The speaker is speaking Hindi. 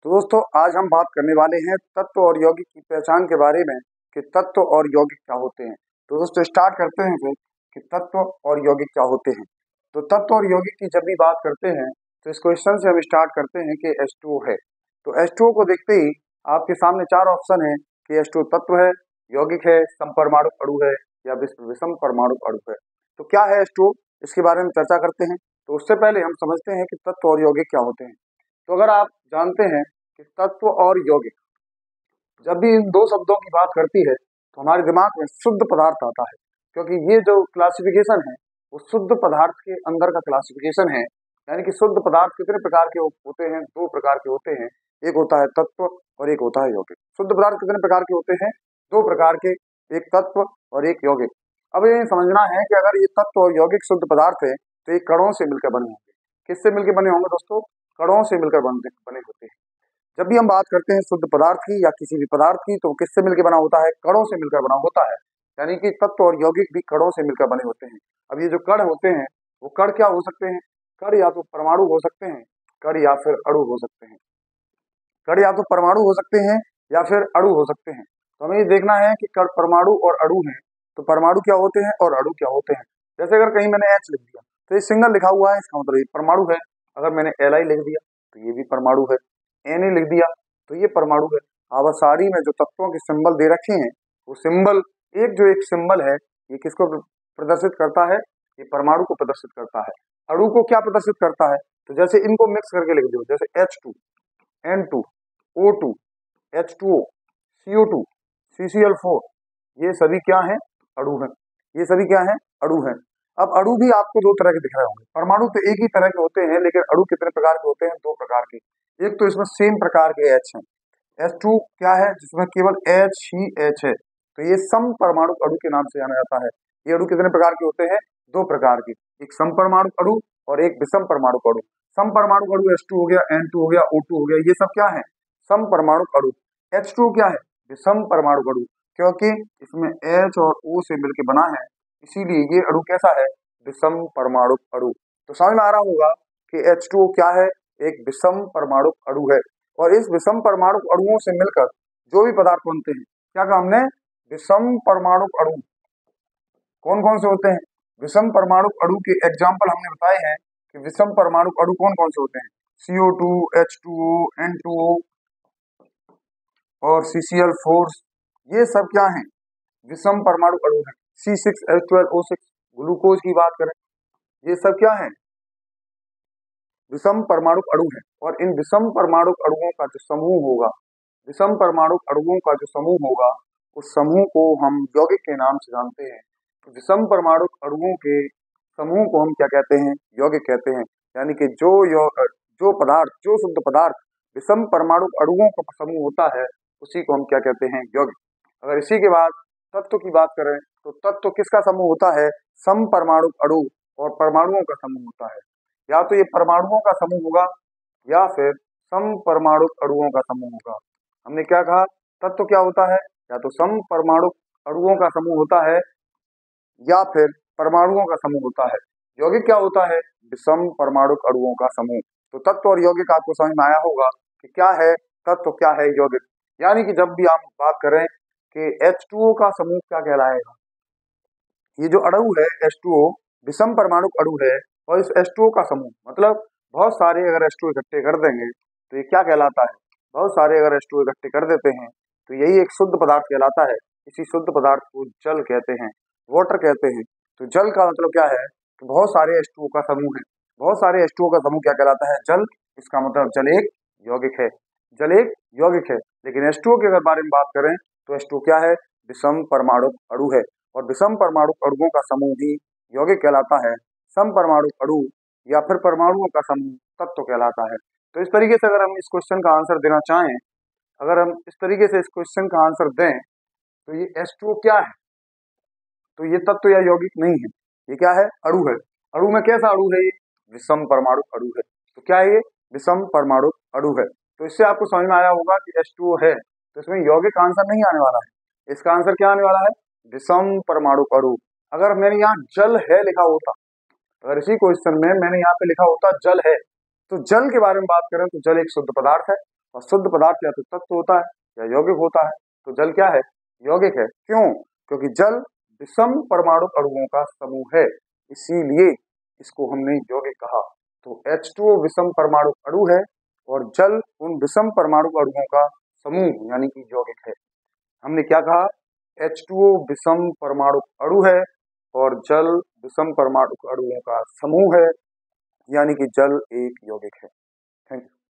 तो दोस्तों आज हम बात करने वाले हैं तत्व और यौगिक की पहचान के बारे में कि तत्व और यौगिक क्या होते हैं। तो दोस्तों स्टार्ट करते हैं फिर कि तत्व और यौगिक क्या होते हैं। तो तत्व और यौगिक की जब भी बात करते हैं तो इस क्वेश्चन से हम स्टार्ट करते हैं कि H2O है। तो H2O को देखते ही आपके सामने चार ऑप्शन है कि H2O तत्व है, यौगिक है, समपरमाणु अणु है या विषम परमाणु अणु है। तो क्या है H2O, इसके बारे में चर्चा करते हैं। तो उससे पहले हम समझते हैं कि तत्व और यौगिक क्या होते हैं। तो अगर आप जानते हैं कि तत्व और यौगिक, जब भी इन दो शब्दों की बात करती है तो हमारे दिमाग में शुद्ध पदार्थ आता है, क्योंकि ये जो क्लासिफिकेशन है वो शुद्ध पदार्थ के अंदर का क्लासिफिकेशन है। यानी कि शुद्ध पदार्थ कितने प्रकार के होते हैं? दो प्रकार के होते हैं, एक होता है तत्व और एक होता है यौगिक। शुद्ध पदार्थ कितने प्रकार के होते हैं? दो प्रकार के, एक तत्व और एक यौगिक। अब ये समझना है कि अगर ये तत्व और यौगिक शुद्ध पदार्थ है तो ये कणों से मिलकर बने होंगे। किससे मिलकर बने होंगे दोस्तों? कणों से मिलकर बने होते हैं। जब भी हम बात करते हैं शुद्ध पदार्थ की या किसी भी पदार्थ की तो किससे मिलकर बना होता है? कणों से मिलकर बना होता है। यानी कि तत्व और यौगिक भी कणों से मिलकर बने होते हैं। अब ये जो कण होते हैं वो कण क्या हो सकते हैं? कण या तो परमाणु हो सकते हैं, कण या फिर अणु हो सकते हैं। कण या तो परमाणु हो सकते हैं या फिर अणु हो सकते हैं। तो हमें ये देखना है कि कण परमाणु और अणु है तो परमाणु क्या होते हैं और अणु क्या होते हैं। जैसे अगर कहीं मैंने H लिख दिया तो ये सिंगल लिखा हुआ है, इसका मतलब ये परमाणु है। अगर मैंने Li लिख दिया तो ये भी परमाणु है। Na लिख दिया तो ये परमाणु है। आवर्सारी में जो तत्वों के सिंबल दे रखे हैं वो सिंबल, एक सिंबल है ये किसको प्रदर्शित करता है? ये परमाणु को प्रदर्शित करता है। अणु को क्या प्रदर्शित करता है? तो जैसे इनको मिक्स करके लिख दो, जैसे H2, N2, O2, H2O, CO2, CCl4, ये सभी क्या है? अणु है। ये सभी क्या है? अणु है। अब अणु भी आपको दो तरह के दिख रहे होंगे। परमाणु तो एक ही तरह के होते हैं, लेकिन अणु कितने प्रकार के होते हैं? दो प्रकार के। एक तो इसमें सेम प्रकार के H हैं। H2 क्या है? जिसमें केवल H ही H है, तो ये समपरमाणु अणु के नाम से जाना जाता है। ये अणु कितने प्रकार के होते हैं? दो प्रकार के, एक समपरमाणु अणु और एक विषम परमाणु अणु। समपरमाणु अणु H2 हो गया, N2 हो गया, O2 हो गया, ये सब क्या है? समपरमाणु अणु। H2 क्या है? विषम परमाणु अणु, क्योंकि इसमें H और O से मिलकर बना है, इसीलिए ये अणु कैसा है? विषम परमाणु अणु। तो समझ में आ रहा होगा कि H2O क्या है? एक विषम परमाणु अणु है। और इस विषम परमाणु अणुओं से मिलकर जो भी पदार्थ बनते हैं, क्या कहा हमने? विषम परमाणु अणु। कौन कौन से होते हैं? विषम परमाणु अणु के एग्जाम्पल हमने बताए हैं कि विषम परमाणु अणु कौन कौन से होते हैं? CO2, H2O, N2O और CCl4, ये सब क्या है? विषम परमाणु अणु है। C6H12O6, ग्लूकोज की बात करें, ये सब क्या है? विषम परमाणु अणु है। और इन विषम परमाणु अणुओं का जो समूह होगा, विषम परमाणु अणुओं का जो समूह होगा, उस समूह को हम यौगिक के नाम से जानते हैं। तो विषम परमाणु अणुओं के समूह को हम क्या कहते हैं? यौगिक कहते हैं। यानी कि जो पदार्थ, जो शुद्ध पदार्थ विषम परमाणु अणुओं का समूह होता है उसी को हम क्या कहते हैं? यौगिक। अगर इसी के बाद तत्व की बात करें तो तत्व किसका समूह होता है? समपरमाणु अणु और परमाणुओं का समूह होता है। या तो ये परमाणुओं का समूह होगा या फिर समपरमाणु अणुओं का समूह होगा। हमने क्या कहा? तत्व क्या होता है? या तो समपरमाणु अणुओं का समूह होता है या फिर परमाणुओं का समूह होता है। यौगिक क्या होता है? विषम परमाणु अणुओं का समूह। तो तत्व और यौगिक आपको समझ में आया होगा कि क्या है तत्व, क्या है यौगिक। यानी कि जब भी हम बात करें कि H2O का समूह क्या कहलाएगा, ये जो अणु है H2O विषम परमाणु अणु है, और इस H2O का समूह मतलब बहुत सारे अगर H2O इकट्ठे कर देंगे तो ये क्या कहलाता है? बहुत सारे अगर H2O इकट्ठे कर देते हैं तो यही एक शुद्ध पदार्थ कहलाता है। इसी शुद्ध पदार्थ को जल कहते हैं, वाटर कहते हैं। तो जल का मतलब क्या है? कि बहुत सारे H2O का समूह है। बहुत सारे H2O का समूह क्या कहलाता है? जल। इसका मतलब जल एक यौगिक है, जल एक यौगिक है। लेकिन H2O के अगर बारे में बात करें तो H2O क्या है? विषम परमाणु अणु है, और विषम परमाणु अणुओं का समूह ही यौगिक कहलाता है। समपरमाणु अणु या फिर परमाणुओं का समूह तत्व कहलाता है। तो इस तरीके से अगर हम इस क्वेश्चन का आंसर देना चाहें, अगर हम इस तरीके से इस क्वेश्चन का आंसर दें तो ये H2O क्या है? तो ये तत्व या यौगिक नहीं है, ये क्या है? अणु है। अणु में कैसा अणु है? ये विषम परमाणु अणु है। तो क्या है ये? विषम परमाणु अणु है। तो इससे आपको समझ में आया होगा कि H2O है तो इसमें यौगिक आंसर नहीं आने वाला है। इसका आंसर क्या आने वाला है? विषम परमाणु अणु। अगर मैंने यहाँ जल है लिखा होता, अगर इसी क्वेश्चन में मैंने यहाँ पे लिखा होता जल है, तो जल के बारे में बात करें तो जल एक शुद्ध पदार्थ है। और शुद्ध पदार्थ या तो तत्व होता है या यौगिक होता है। तो जल क्या है? यौगिक है। क्यों? क्योंकि जल विषम परमाणु अणुओं का समूह है, इसीलिए इसको हमने यौगिक कहा। तो H2O विषम परमाणु अणु है और जल उन विषम परमाणु अणुओं का समूह यानी कि यौगिक है। हमने क्या कहा? H2O विषम परमाणु अणु है और जल विषम परमाणु अणुओं का समूह है, यानी कि जल एक यौगिक है। Thank you.